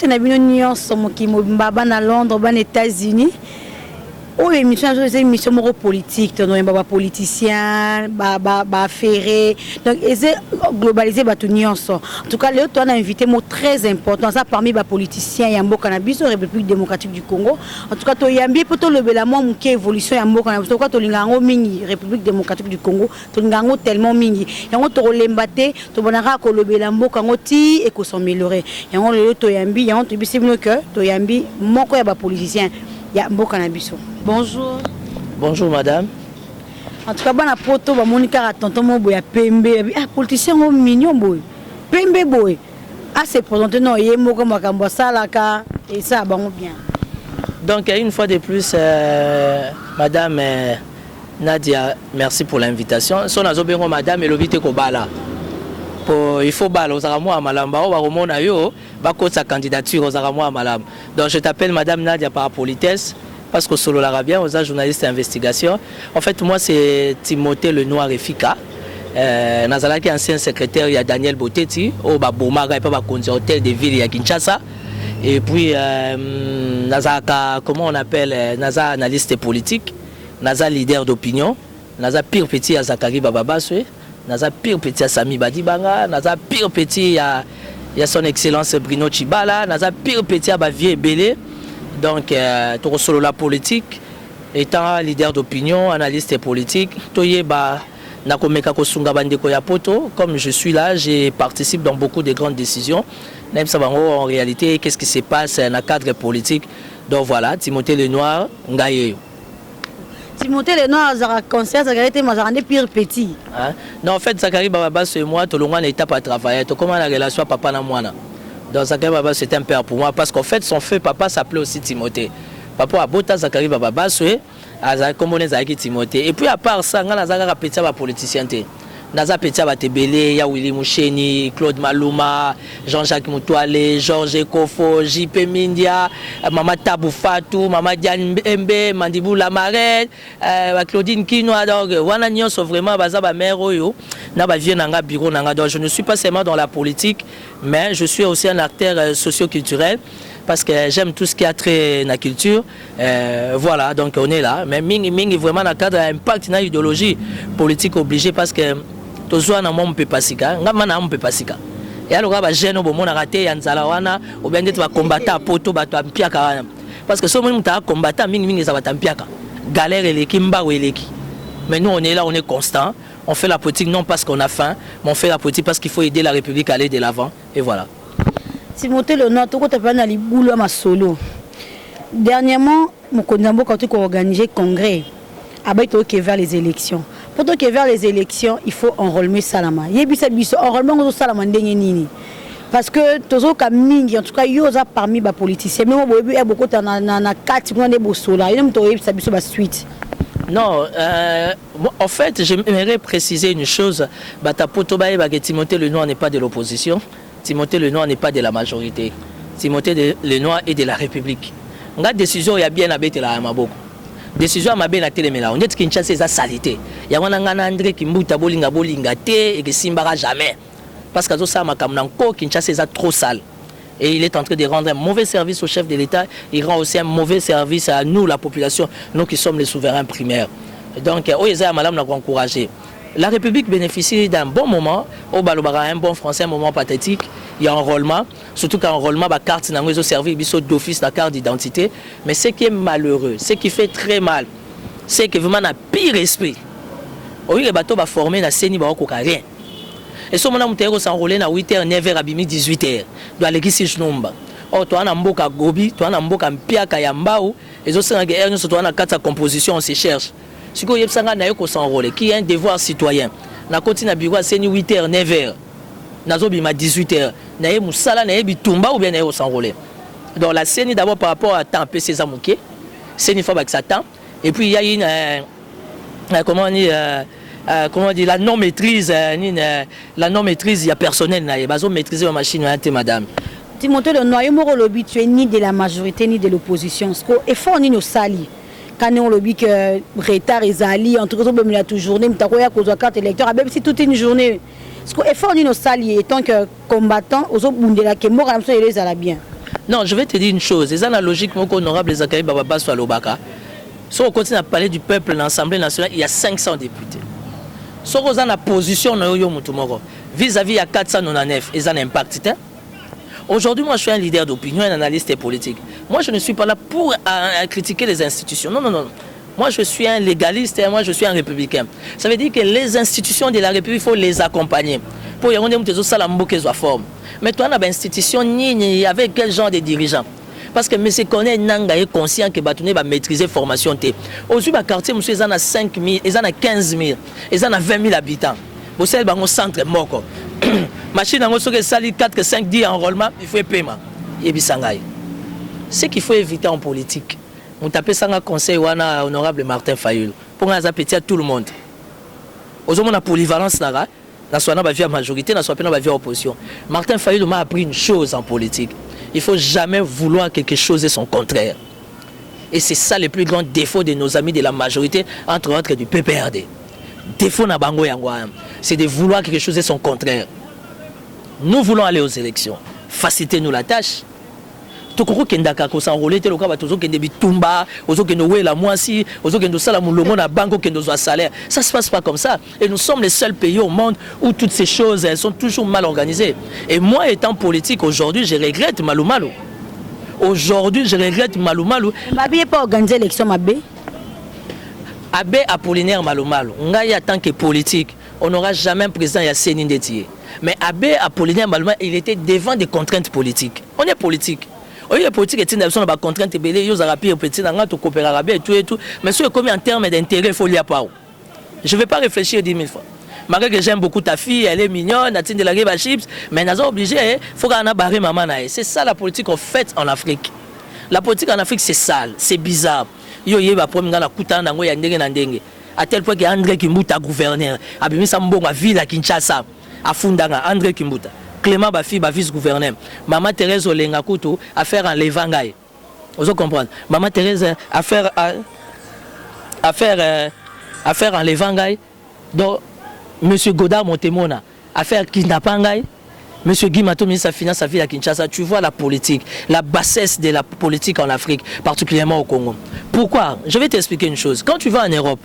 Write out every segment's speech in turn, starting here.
côté na bino nyonso mokimo mbaba na Londres ba na États-Unis. Oh, émission c'est une mission politique, donc ba politicien, ba ferré. Donc essayer globaliser ba tout nyonso. En tout cas, là on a invité mot très important ça parmi ba politiciens ya mboka na biso République démocratique du Congo. En tout cas, to yambi poto le bela mo muke évolution ya mboka na biso ko to lingango mingi République démocratique du Congo, to lingango tellement mingi. Yango to lembate, to bonara ko le bela mboka ngoti et ko s'améliorer. Yango le to yambi, yango to bisibino que to yambi moko ya ba politicien. Ya mboka na biso. Bonjour. Bonjour madame. En tout cas, bana poto ba monika tonton mo boya pembe. Ah politicien mo mignon boy. Pembe boy. Ah c'est présenté non yé moko makambo salaka et ça bango bien. Donc une fois de plus madame Nadia, merci pour l'invitation. Son azobengo madame elobite ko bala. Il faut bala aux aramoi à malamba o baromona yo ba ko sa candidature aux aramoi à malam. Donc je t'appelle madame Nadia par politesse parce que solo l'arabien aux journalistes d'investigation. En fait moi c'est Timothée Lenoir Efika. Nazala qui est ancien secrétaire il y a Daniel Boteti au Babomaga et pas hôtel de ville à Kinshasa. Et puis Nazaka comment on appelle Naza analyste politique, Naza leader d'opinion, Naza pire petit à Zakari Bababaswe. Naza pire petit à Sami Badibanga, Naza pire petit à son excellence Bruno Chibala, Naza pire petit à Bavier Belé. Donc tout solo la politique étant leader d'opinion, analyste politique, toyeba nakomeka kosunga bandeko ya poto comme je suis là, je participe dans beaucoup de grandes décisions. Même ça en réalité qu'est-ce qui se passe dans le cadre politique. Donc voilà, Timothée Lenoir ngaye. Timothée Lenoir a concert Zakari était mazarane pire petit. Non en fait Zakari Bababa c'est moi tout le monde n'était pas travailler. Tout comment la relation papa na moi. Donc Zakari Bababa c'était un père pour moi parce qu'en fait son feu papa s'appelait aussi Timothée. Papa a bota Zakari Bababa c'est comme on est avec Timothée. Et puis à part ça, on a Zakari petit ba politicien té. Naza petit ba Tebele, ya Willy Moucheni, Claude Maluma, Jean-Jacques Moutouale, Georges Kofo, JP Mindia, Mama Tabou Fatou, Mama Diane Mbe, Mandibou Lamarette, Claudine Kinoa. Donc wana nyonso vraiment baza ba mère oyo na ba vie nanga bureau nanga. Donc je ne suis pas seulement dans la politique, mais je suis aussi un acteur socio-culturel. Parce que j'aime tout ce qui a trait à la culture. Voilà, donc on est là. Mais Ming vraiment dans le cadre impact dans l'idéologie politique obligée parce que tout ça n'a pas de pasika. Ngama peut pasika. Et alors les jeunes au moment raté yanzala wana ou bien d'être combattant poto bato ampiaka. Parce que si on est combattant Ming ça va tampiaka. Galère et l'équimba ou l'équi. Mais nous on est là, on est constant. On fait la politique non parce qu'on a faim, mais on fait la politique parce qu'il faut aider la République à aller de l'avant. Et voilà. Timothée Lenoir, tu as parlé de boulot à solo. Dernièrement, quand tu as organisé le congrès, vers les élections. Pour que vers les élections, il faut enrôler Salama. Il y a enrôlement Salama parce que tous en tout cas, il y a parmi les politiciens. Mais il y a beaucoup de quatre qui ont suite. Non, en fait, j'aimerais préciser une chose. Timothée Lenoir n'est pas de l'opposition. Timothée Lenoir n'est pas de la majorité. Timothée Lenoir est de la République. On a décision, il y a bien abété la Maboko. Décision à ma bien à téléméla. On dit que Kinshasa c'est sa salité. Il y a un André qui mouta bolinga et qui simbara jamais. Parce que ça m'a comme Kinshasa c'est trop sale. Et il est en train de rendre un mauvais service au chef de l'État. Il rend aussi un mauvais service à nous, la population, nous qui sommes les souverains primaires. Donc, madame l'a encouragé. La République bénéficie d'un bon moment, au Balobara, un bon français, un moment pathétique. Il y a un enrôlement, surtout qu'un enrôlement, la carte n'a pas servi d'office, la carte d'identité. Mais ce qui est malheureux, ce qui fait très mal, c'est que vraiment, on a pire esprit. Oui, les bateaux sont formés dans CENI, rien. Et si on a s'enrôler à 8h, 9h, à 18h, dans l'église de Nomba. Oh, toi, on a mboka gobi, toi, on a mboka mpiaka yambao, et aussi, on a 4 compositions, on se cherche. Si vous avez qui est un devoir citoyen, na continue à bureau à 8h, 9h, na 18h, na musala na bitumba ou bien na s'enrôler. Donc la CENI d'abord par rapport à temps PC Zamouké, CENI faut avec ça temps. Et puis il y a une comment on dit la non maîtrise, la non maîtrise il y a personnel na bazo maîtriser la machine madame. Timothée Lenoir, il tu es ni de la majorité ni de l'opposition. Parce que effort ni nos sali. Quand on le dit que retard et zali entre autres même la toute journée mais t'as cause de carte électeur même si toute une journée parce que effort ni nos sali étant que combattant aux autres bundela que mort comme ça il les a bien Non, je vais te dire une chose. C'est la logique, mon honorable Zachary Bababa soit l'Obaka. Si on continue à parler du peuple dans l'Assemblée nationale, il y a 500 députés. Si on a la position vis-à-vis à 499, ils ont un impact. Aujourd'hui, moi, je suis un leader d'opinion, un analyste politique. Moi, je ne suis pas là pour critiquer les institutions. Non, non, non. Moi, je suis un légaliste et moi, je suis un républicain. Ça veut dire que les institutions de la République, il faut les accompagner. Pour y avoir des forme. Mais toi, on a une institution, avec quel genre de dirigeants? Parce que M. Kone Nanga est conscient que Batoune va maîtriser la formation. Aujourd'hui, le quartier, ils en a 5 000, ils en a 15 000, ils en a 20 000 habitants. Vous savez, il y a un centre mort. Machine, on a 4, 5, 10 enrôlements, il faut paiement. Ce qu'il faut éviter en politique, on tape ça un conseil ou un honorable Martin Fayulu pour nous appéter à tout le monde. Aujourd'hui, on a polyvalence là. Dans la majorité, dans la opposition. Martin Fayulu m'a appris une chose en politique. Il ne faut jamais vouloir quelque chose et son contraire. Et c'est ça le plus grand défaut de nos amis de la majorité, entre autres du PPRD. Défaut na bango yangwa, c'est de vouloir quelque chose et son contraire. Nous voulons aller aux élections. Facilitez-nous la tâche. Tokoko kendaka ko s'enrôler te loka batozo kende bitumba, ozo kende wela mwasi, ozo kende sala mulongo na banko kende zo salaire. Ça se passe pas comme ça. Et nous sommes les seuls pays au monde où toutes ces choses elles sont toujours mal organisées. Et moi étant politique aujourd'hui, je regrette Malou Malou. Aujourd'hui, je regrette Malou Malou. Mabi n'est pas organisé l'élection Mabé. Abbé Apollinaire Malou Malou. Ngai en tant que politique, on n'aura jamais un président Yassine Ndetié. Mais Abbé Apollinaire Malou Malou, il était devant des contraintes politiques. On est politique. Oui, la politique est une contrainte, mais ce comme en termes d'intérêt, il faut l'y avoir. Je ne vais pas réfléchir 10 000 fois. Malgré que j'aime beaucoup ta fille, elle est mignonne, elle de la rive à chips, mais nous sommes obligés, il faut qu'on ait barré maman. C'est ça la politique en fait en Afrique. La politique en Afrique, c'est sale, c'est bizarre. Yo yeba problème dans la kuta nango ya ndenge na ndenge. À tel point que André Kimbuta gouverneur, abimisa mbongo a ville à Kinshasa, à Fundanga, André Kimbuta. Clément Bafi, vice-gouverneur. Maman Thérèse Olenga Koutou, affaire en Levangaï. Vous comprenez? Maman Thérèse, affaire en Levangaï. Donc, M. Godard Montemona, affaire Kidnapangaï. M. Guy Mato, ministre de la Finance à Ville à Kinshasa. Tu vois la politique, la bassesse de la politique en Afrique, particulièrement au Congo. Pourquoi? Je vais t'expliquer une chose. Quand tu vas en Europe,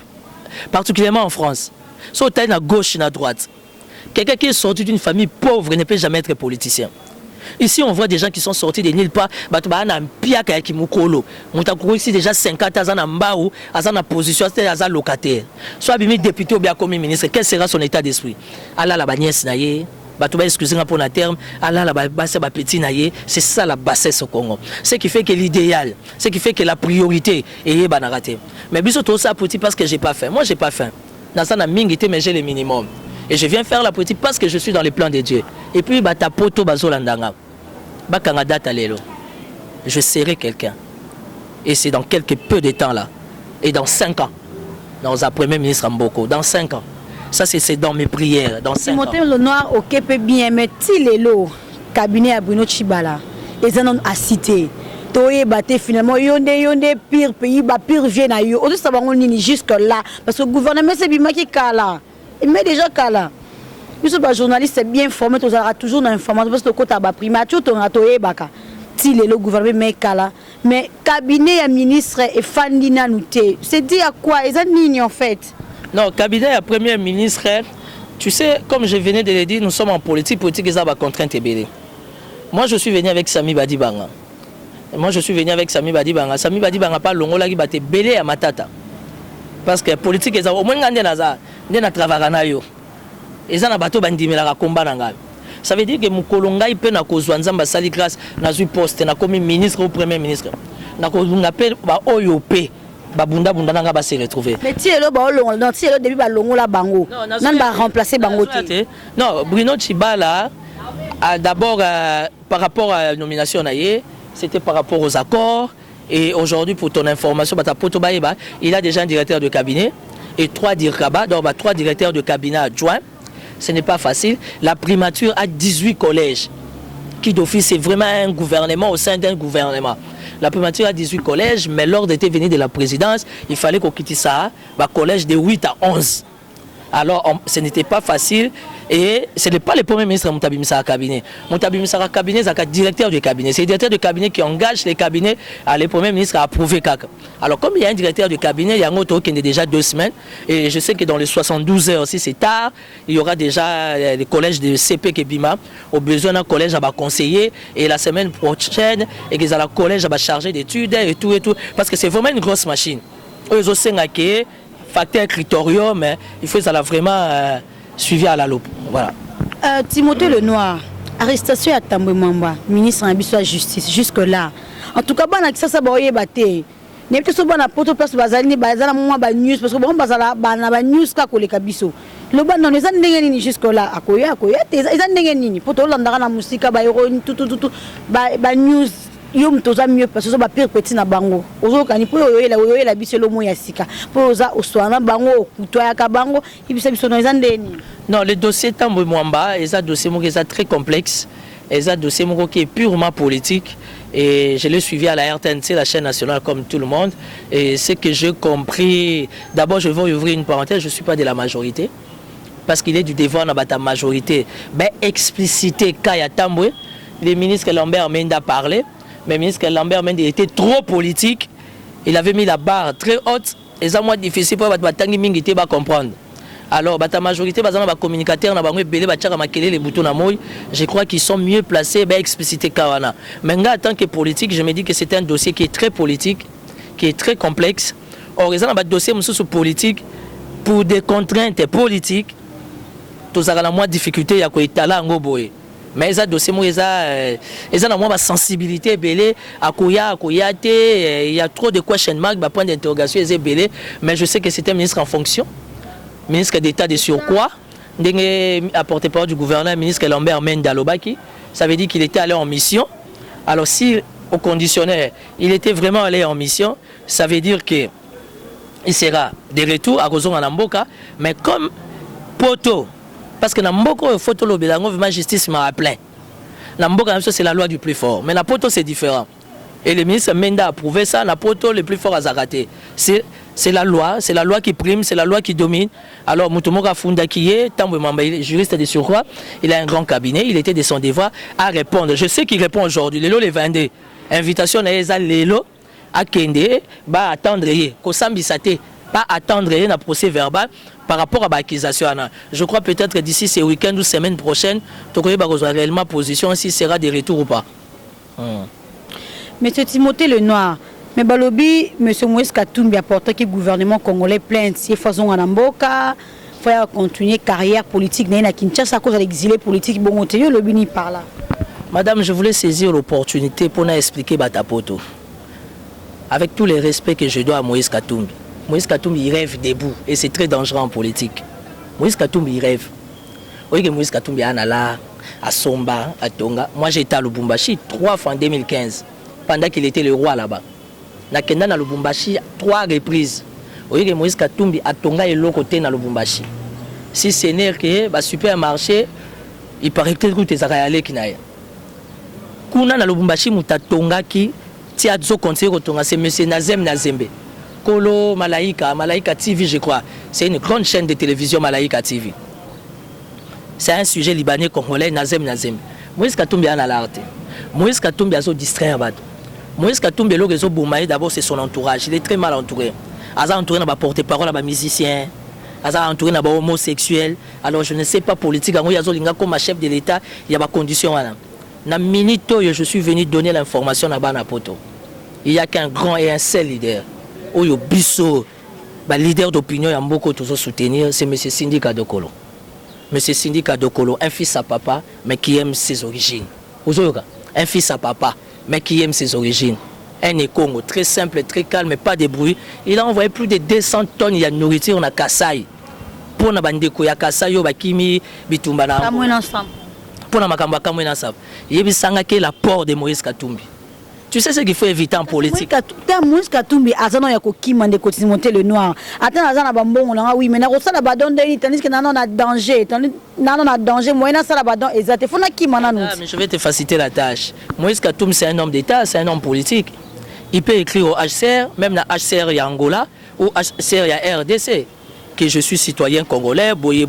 particulièrement en France, soit tu es à gauche et à droite, quelqu'un qui est sorti d'une famille pauvre ne peut jamais être politicien. Ici, on voit des gens qui sont sortis de nulle part. Ici, déjà 50 ans en bas ou en position, c'est un locataire. Soit député ou bien comme ministre, quel sera son état d'esprit? Allah la bagnesse naïe. Excusez-moi pour le terme, c'est ça la bassesse au Congo. Ce qui fait que l'idéal, ce qui fait que la priorité est banaraté. Mais bisous tout ça parce que j'ai pas faim. Moi j'ai pas faim. Dans ça, mais j'ai le minimum. Et je viens faire la politique parce que je suis dans les plans de Dieu. Et puis, je serai quelqu'un. Et c'est dans quelques peu de temps là. Et dans 5 ans, dans un premier ministre Mboko, dans 5 ans. Ça, c'est dans mes prières. Dans 5 ans. Le noir, ok, peut bien, mais si le cabinet à Bruno Tshibala, ils en ont à citer. Toye baté finalement yonde pire pays ba pire vient à yo. On ça va jusque là parce que le gouvernement c'est bien qui kala. Il met déjà kala. Nous sommes journalistes c'est bien formé, on aura toujours dans l'information parce que le côté ba primature on a toye baka. Si le gouvernement met kala, mais cabinet à ministre et fandina nouté. C'est dit à quoi? Ils ont ligne en fait. Non, cabinet à premier ministre, tu sais comme je venais de le dire, nous sommes en politique ils ont contrainte et moi je suis venu avec Sami Badibanga. Moi je suis venu avec Sami Badibanga. Sami Badibanga pas longola qui batte belé à Matata. Parce que politique est au moins ngande naza, ndena travailler na yo. Eza na bato bandimela combat nanga. Ça veut dire que mukolonga ipe na kozwa nzamba sali grâce na zu poste na comme ministre ou premier ministre. Na kozunga pe ba oyo pe ba bunda nanga ba se retrouver. Mais ti elo ba longola, non ti elo début ba longola bango. Nan ba remplacer bango te. Non, Bruno Tshibala a d'abord par rapport à la nomination naie. C'était par rapport aux accords. Et aujourd'hui, pour ton information, il a déjà un directeur de cabinet et 3 directeurs de cabinet adjoints. Ce n'est pas facile. La primature a 18 collèges. Qui d'office, c'est vraiment un gouvernement au sein d'un gouvernement. La primature a 18 collèges, mais l'ordre était venu de la présidence. Il fallait qu'on quitte ça, collège de 8 à 11. Alors, ce n'était pas facile et ce n'est pas le premier ministre Moutabimisa cabinet. Moutabimisa cabinet, c'est le directeur du cabinet. C'est le directeur du cabinet qui engage les cabinets à le premier ministre à approuver CAC. Alors, comme il y a un directeur du cabinet, il y a un autre qui est déjà 2 semaines et je sais que dans les 72 heures aussi, c'est tard, il y aura déjà les collèges de CP Kebima, au besoin d'un collège à conseiller et la semaine prochaine, et qu'ils ont le collège à charger d'études et tout, parce que c'est vraiment une grosse machine. Eux aussi, facteur critérium, mais il faut que ça l'a vraiment suivi à la loupe. Voilà. Timothée Lenoir, arrestation à Tambwe Mwamba, ministre de la Justice, jusque-là. En tout cas, ça va battre. Ne peut pas na poto place bazali bazala mwa ba news parce que bon bazala ba na ba news ka ko le kabiso. Le ban non ezan ndenge nini jusque-là akoya ezan ndenge nini poto landaka na musika ba yoro tout ba news yom toza mieux parce que ba pire petit na bango ozo kani po yoyela biso lo mo ya sika po oza oswana bango kutoya ka bango ibisa biso no ezan ndeni. Non, le dossier Tambwe Mwamba est un dossier très complexe, est un dossier qui est purement politique. Et je l'ai suivi à la RTNC, la chaîne nationale, comme tout le monde. Et ce que j'ai compris, d'abord je vais ouvrir une parenthèse, je ne suis pas de la majorité. Parce qu'il est du devoir dans la majorité. Mais expliciter Kaya Tambwe, le ministre Lambert Mende a parlé, mais le ministre Lambert Mende était trop politique. Il avait mis la barre très haute. Et ça, moi, difficile pour comprendre. Alors, la majorité, les communicateurs, je crois qu'ils sont mieux placés à expliciter Kawana. Mais en tant que politique, je me dis que c'est un dossier qui est très politique, qui est très complexe. Or, il y a un dossier politique pour des contraintes politiques. Tout a moins de difficultés, il y a mais il y a un dossier, il y a moins de sensibilité, il y a trop de question mark, point d'interrogation, mais je sais que c'est un ministre en fonction. Ministre d'État de surcroît, à porte-parole du gouverneur, ministre Lambert Mende Alobaki, ça veut dire qu'il était allé en mission. Alors si au conditionnel, il était vraiment allé en mission, ça veut dire qu'il sera de retour à Rozon en Namboka, mais comme Poto, parce que Namboka, il faut que la justice m'a appelé. Namboka, c'est la loi du plus fort, mais la Poto c'est différent. Et le ministre Mende a approuvé ça, la Poto le plus fort a zaraté. C'est la loi qui prime, c'est la loi qui domine. Alors, Moutomoka Funda qui est, Tambwe Mwamba, juriste de surcroît, il a un grand cabinet, il était de son devoir à répondre. Je sais qu'il répond aujourd'hui. Lélo les 22. Invitation à Eza Lélo à Kende, bah attendre, Kosambi Sate, pas attendre un procès verbal par rapport à l'accusation. Je crois peut-être d'ici ce week-end ou semaine prochaine, tu connais réellement position s'il sera de retour ou pas. Monsieur Timothée Lenoir, mais Balobi, M. Moïse Katumbi a porté que le gouvernement congolais plainte si faisons en Amboka, il faut continuer carrière politique à Kinshasa à cause de l'exilé politique. Bon, le bini par là. Madame, je voulais saisir l'opportunité pour expliquer Batapoto. Avec tout le respect que je dois à Moïse Katumbi. Moïse Katumbi, il rêve debout et c'est très dangereux en politique. Moïse Katumbi, il rêve. Oui, que Moïse Katumbi a Nala, à Somba, à Tonga. Moi, j'étais à Lubumbashi 3 fois en 2015, pendant qu'il était le roi là-bas. Nakenda na Lubumbashi 3 reprises. Oye Moïse Katumbi atonga et l'autre côté na Lubumbashi. Si c'est n'est que ba supermarché, il paraît que tout est allé kinaye. Kuna na Lubumbashi mutatonga ki ti azo conseiller kotonga c'est monsieur Nazem Nazembe. Kolo Malaika TV je crois. C'est une grande chaîne de télévision Malaika TV. C'est un sujet libanais congolais Nazem Nazembe. Moïse Katumbi ana l'arte. Moïse Katumbi a zo distraire bato. Moïse Katumbi, d'abord c'est son entourage, il est très mal entouré. Il est entouré par porte-parole, par musicien, il est entouré par homosexuel. Alors je ne sais pas politique, il y a comme chef de l'État, il y a des conditions. Dans la minute où je suis venu donner l'information à Banapoto, il n'y a qu'un grand et un seul leader. Où il y a Bisso, leader d'opinion, il y a beaucoup de soutenir, c'est M. Sindi Kadokolo. M. Sindi Kadokolo, un fils à papa, mais qui aime ses origines. Un fils à papa, mais qui aime ses origines. Un Congo très simple, très calme, pas de bruit. Il a envoyé plus de 200 tonnes de nourriture à Kassai. Pour na bandeko ya Kassai yo bakimi bitumba na. Pour na makamba kamwe na sab. Yebi sanga ke la port de Moïse Katumbi. Tu sais ce qu'il faut éviter en politique. Moïse Katumbi azana ya kokima de Timothée Lenoir. Attends azana bambongo na oui mais na kosala badon de tandis que nana na danger, nana na danger moyena sala badon exact. Faut na kima na nous. Mais je vais te faciliter la tâche. Moïse Katumbi c'est un homme d'État, c'est un homme politique. Il peut écrire au HCR, même la HCR il y a Angola ou HCR il y a RDC. que je suis citoyen congolais, boye,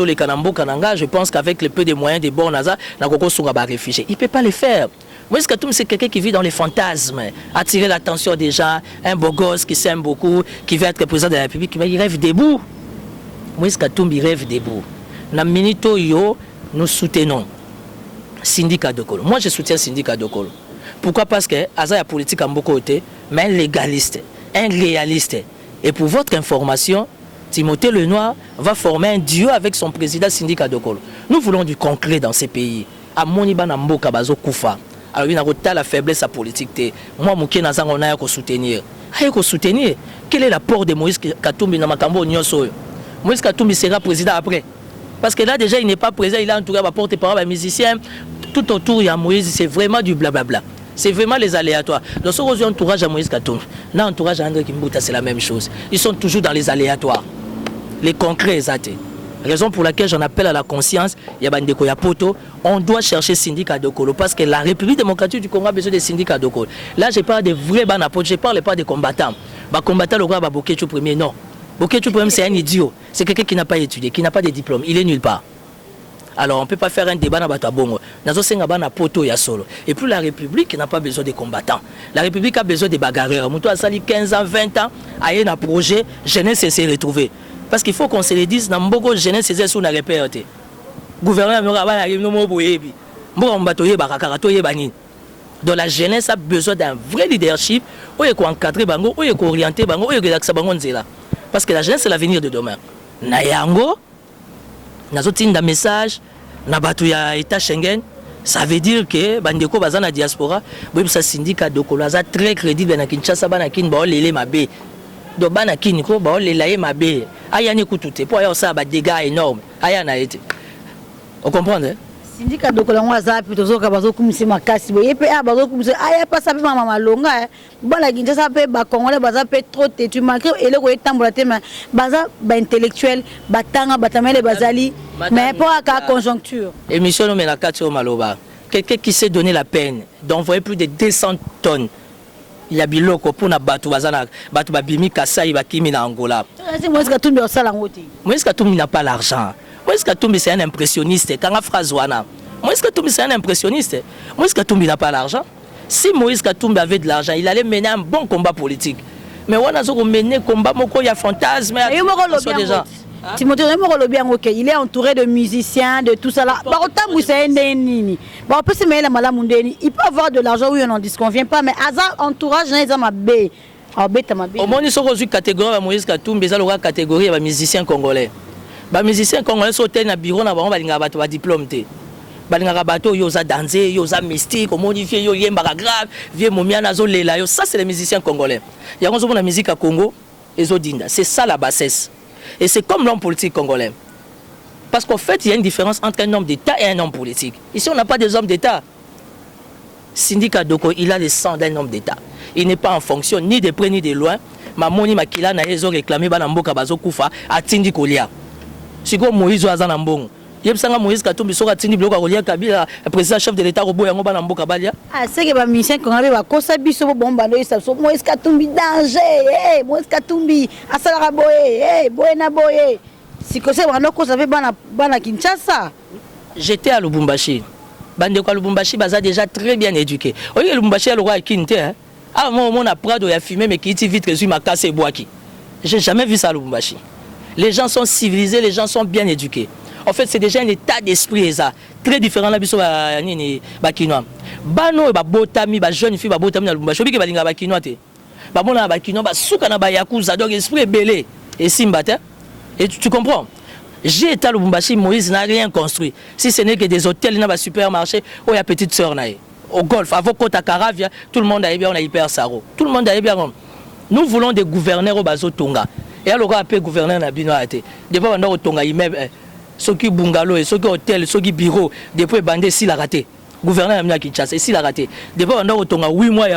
les Kanambo Kananga, je pense qu'avec le peu de moyens des bords NASA, Nakoko Souraba réfugié. Il ne peut pas le faire. Moïse Katoum, c'est quelqu'un qui vit dans les fantasmes, attirer l'attention des gens, un beau gosse qui s'aime beaucoup, qui veut être président de la République, mais il rêve debout. Moïse Katoum, il rêve debout. Dans Minito Yo, nous soutenons Syndicat de Kolo. Moi, je soutiens Syndicat de Kolo. Pourquoi? Parce que Aza la politique en beaucoup côté, mais un légaliste, un réaliste. Et pour votre information, Timothée Lenoir va former un duo avec son président Syndicat de Kolo. Nous voulons du concret dans ces pays. À Moniba Namboka Bazo Koufa. Alors il y a la faiblesse à politique. Moi, Mouké Nazang, on a soutenir. Soutenir. Quel est l'apport de Moïse Katumbi dans Makambo Nyonso? Moïse Katumbi sera président après. Parce que là, déjà, il n'est pas président, il a entouré par porte-parole un musicien. Tout autour, il y a Moïse, c'est vraiment du blablabla. C'est vraiment les aléatoires. Dans ce cas, entourage à Moïse Katumbi, dans l'entourage à André Kimbuta, c'est la même chose. Ils sont toujours dans les aléatoires. Les concrets, exactement. Raison pour laquelle j'en appelle à la conscience, Yabandeko Yapoto, on doit chercher syndicat de Kolo parce que la République démocratique du Congo a besoin de syndicats de Kolo. Là, je parle de vrais banapotes, je ne parle pas des combattants. Les combattants, le roi Bokecho premier, non. Bokecho premier, c'est un idiot. C'est quelqu'un qui n'a pas étudié, qui n'a pas de diplôme. Il est nulle part. Alors, on ne peut pas faire un débat dans Batabongo. Et puis, la République n'a pas besoin de combattants. La République a besoin de bagarreurs. Moutou a sali 15 ans, 20 ans, a eu un projet, jeunesse s'est retrouvé. Parce qu'il faut qu'on se le dise, dans beaucoup de jeunesse, c'est ça qu'on a répété. Gouvernement, donc la jeunesse a besoin d'un vrai leadership, où il faut encadrer, où il faut orienter, où il faut orienter. Parce que la jeunesse, c'est l'avenir de demain. Nayango, nazotin da message, nabatu ya État Schengen, ça veut dire que bandeko bazana diaspora, boy sa syndicat de Kolo za très crédible na Kinshasa bana kin ba lele mabe. Do bana kin ko ba lele mabe. Aya ni kutute pour aya ça ba dégâts énormes. Aya na été. Vous comprenez? Syndicat de Kolo za plutôt zo ka bazo kumisi makasi boye pe a bazo kumisi aya pas ça pe mama longa. Bana Kinshasa pe ba congolais baza pe trop têtu malgré ele ko etambola te mais baza ba intellectuel batanga batamele bazali. Mais pour la conjoncture. Émission no mena katio maloba. Quelqu'un qui s'est donné la peine d'envoyer plus de 200 tonnes. Il y a biloko pour na batu bazana batu babimi kasai bakimi na Angola. Moïse Katumbi osala ngoti. Moïse Katumbi n'a pas l'argent. Moïse Katumbi c'est un impressionniste. Quand la phrase wana. Moïse Katumbi c'est un impressionniste. Moïse Katumbi n'a pas l'argent. Si Moïse Katumbi avait de l'argent, il allait mener un bon combat politique. Mais wana zo mener combat moko ya fantasme déjà. Timothée il est entouré de musiciens, de tout ça là. Il peut avoir de l'argent, oui, on n'en disconvient pas, mais hasard entourage, il ma bé. Au moins, ils sont une catégorie de Moïse Katumbi, ils ont une catégorie de musiciens congolais. Les musiciens congolais sont dans le bureau, ils ont un diplôme. Ils ont dansé, ils ont mystique, modifié, ils ont grave, ça c'est les musiciens congolais. Il y a une musique à Congo, c'est ça la bassesse. Et c'est comme l'homme politique congolais. Parce qu'en fait, il y a une différence entre un homme d'État et un homme politique. Ici, on n'a pas des hommes d'État. Syndicat Doko, il a le sang d'un homme d'État. Il n'est pas en fonction ni de près ni de loin. Mamoni Makila n'a pas réclamé Banamboka Bazo Koufa à Tindi Kolia. C'est comme Moïse Ouazanambong. Il y a Moïse Katumbi Sora Tindi Bloka Kolia Kabila, président chef de l'État Robo Yango Banamboka Balia. Ah, c'est que les musiciens congolais va Kosabi Sobo Bombano, Moïse Katumbi danger, Moïse Katumbi, Asalara Boye, Boena Boye. Si que c'est vraiment qu'on savait Bana Kinshasa. J'étais à Lubumbashi. Bande kwa Lubumbashi baza déjà très bien éduqué. Oye Lubumbashi a le roi Kinte hein. Ah moi on a Prado il a fumé mais qui vite résume ma casse et boaki. J'ai jamais vu ça à Lubumbashi. Les gens sont civilisés, les gens sont bien éduqués. En fait, c'est déjà un état d'esprit ça, très différent là biso ba nini ba kinois. Bano ba botami ba jeune fille ba botami na Lubumbashi obi ke balinga ba kinois te. Ba mona ba kinois ba suka na ba yakuza donc esprit belé et simbata. Et tu comprends? J'ai été à Lubumbashi, Moïse n'a rien construit. Si ce n'est que des hôtels, il y a des supermarchés, où il y a petite sœur. Au golf, avant Kota Karavia, tout le monde a bien, on a hyper saro. Tout le monde a bien. Nous voulons des gouverneurs au Bazo Tonga. Et alors, on a appelé gouverneur Nabino Ate. Depuis, on a au Tonga, immeuble, ceux qui bungalow, ceux qui hôtel, ceux qui bureau, depuis, bandé, s'il a raté. Gouverneur Amina Kinshasa, s'il a raté. Depuis, on a au Tonga, 8 mois,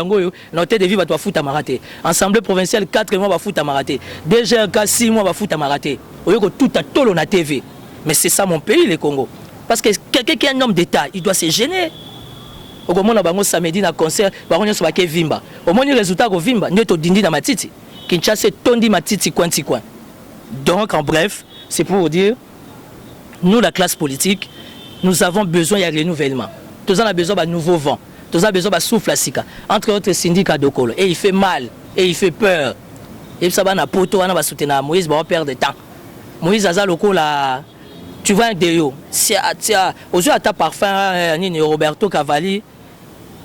notre de vie va foutre à maraté. Assemblée provinciale, 4 mois, va foutre à maraté. DGRK, 6 mois, va foutre à maraté. Tout à tout on a TV. Mais c'est ça mon pays, le Congo. Parce que quelqu'un qui est un homme d'État, il doit se gêner. Au moment où on a samedi dans concert, on a Vimba. Au moins, le résultat de Vimba, nous sommes dindi dans Matiti. Kinshasa, tondi Matiti, coin. Donc, en bref, c'est pour vous dire, nous, la classe politique, nous avons besoin d'un renouvellement. Nous avons besoin d'un nouveau vent. Nous avons besoin d'un souffle à Sika. Entre autres syndicats de Kolo. Et il fait mal. Et il fait peur. Et ça va na poto, on va soutenir Moïse, on va perdre de temps. Moïse a le là. Tu vois un déo. Aujourd'hui, à ta parfum, Roberto Cavalli,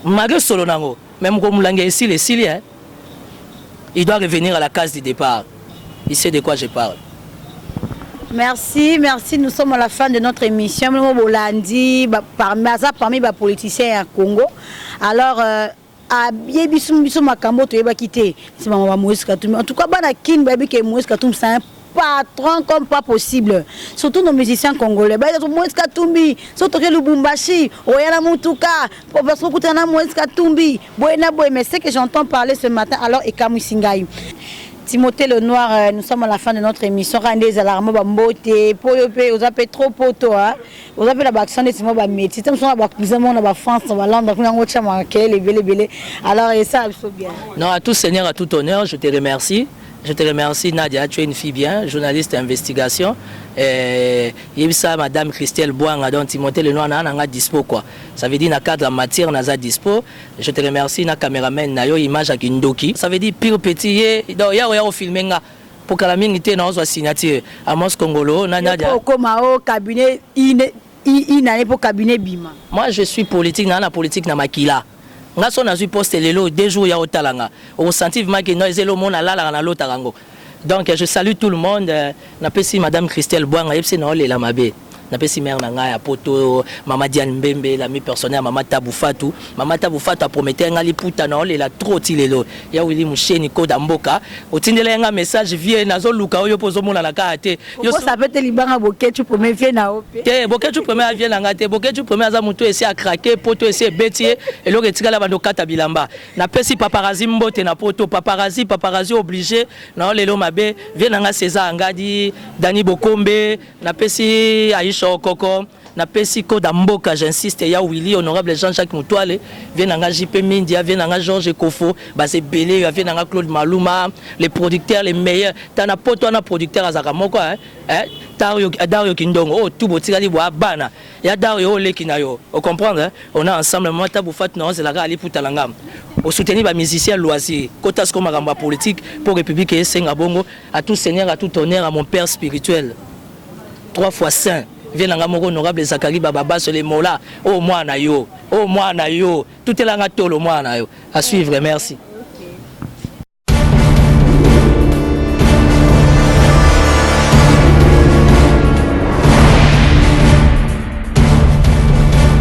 malgré Solonango, même comme Langue ici, les Siliens, il doit revenir à la case du départ. Il sait de quoi je parle. Merci, merci. Nous sommes à la fin de notre émission. Bolandi, parmi les politiciens au Congo. Alors, en tout cas, Moïse Katumbi, c'est un patron comme pas possible. Surtout nos musiciens congolais. Moïse Katumbi, surtout Lubumbashi, Oyana Moutuka, Professeur Koutana Moïse Katumbi, mais c'est que j'entends parler ce matin, alors Ekamu Singaï. Timothée Lenoir, nous sommes à la fin de notre émission. Rendez les alarmes, Bambote, Poyope, vous appelez trop poto, vous appelez la baction de Timo Baméti. Nous sommes en France, on va l'endre, on alors, et ça, c'est bien. Non, à tout seigneur, à tout honneur, je te remercie. Je te remercie, Nadia, tu es une fille bien, journaliste d'investigation. Et ça, Madame Christelle Bouanga, donc Timothée Lenoir, n'a dispo quoi. Ça veut dire dans cadre en matière, n'a dispo. Je te remercie, na caméraman, na yo image à Kindoki. Ça veut dire pire petit, donc il y a filmé pour que la minute n'a pas signature. Amos Congolo, Nadia. Au cabinet, pour cabinet Bima. Moi, je suis politique, na politique na makila. Ngaso na poste lelo 2 jours ya otalanga au sentivement que nous zelo mona la na lotarango. Donc je salue tout le monde, napesi madame Christelle Bouanga epsi na olela mabe. Napesi mère na ngai ya poto mama Diane Mbembe l'ami personnel mama Taboufatu a prometté ngali puta na olela trop tilelo. Ya Willy Moucheni Koda Mboka otindela nga message vie nazo luka oyo pozo mona la kate. Yo ça peut te libanga boketu premier vie na opé. Te boketu premier vie na ngate boketu premier aza mutu esi a craquer poto esi betier et lo retikala bando kata bilamba. Napesi paparazzi mbote na poto paparazzi obligé na olelo mabe vie na nga César Ngadi Dani Bokombe napesi Aïcha Okoko na pesi Koda Mboka, j'insiste, ya Willy honorable Jean-Jacques Moutoile, vient nanga JP Mindia, vient nanga Georges Kofo, Basé Belé, vient nanga Claude Maluma, les producteurs les meilleurs. Tana poto na producteur azaka moko Dario Kindongo, oh tout botika li boa bana. Ya Dario Lekinayo. Vous comprenez on a ensemble moi Taboufat non c'est la ga ali putalanga. Au soutenir les musiciens loisirs, Kotas comme Ramba politique pour République et Sengabongo, à tout seigneur, à tout honneur, à mon père spirituel. 3 fois saint. Viens à mon honorable Zachary Bababa sur les mots là. Oh moi na yo, tout est là à tolo moi na yo. À suivre, merci.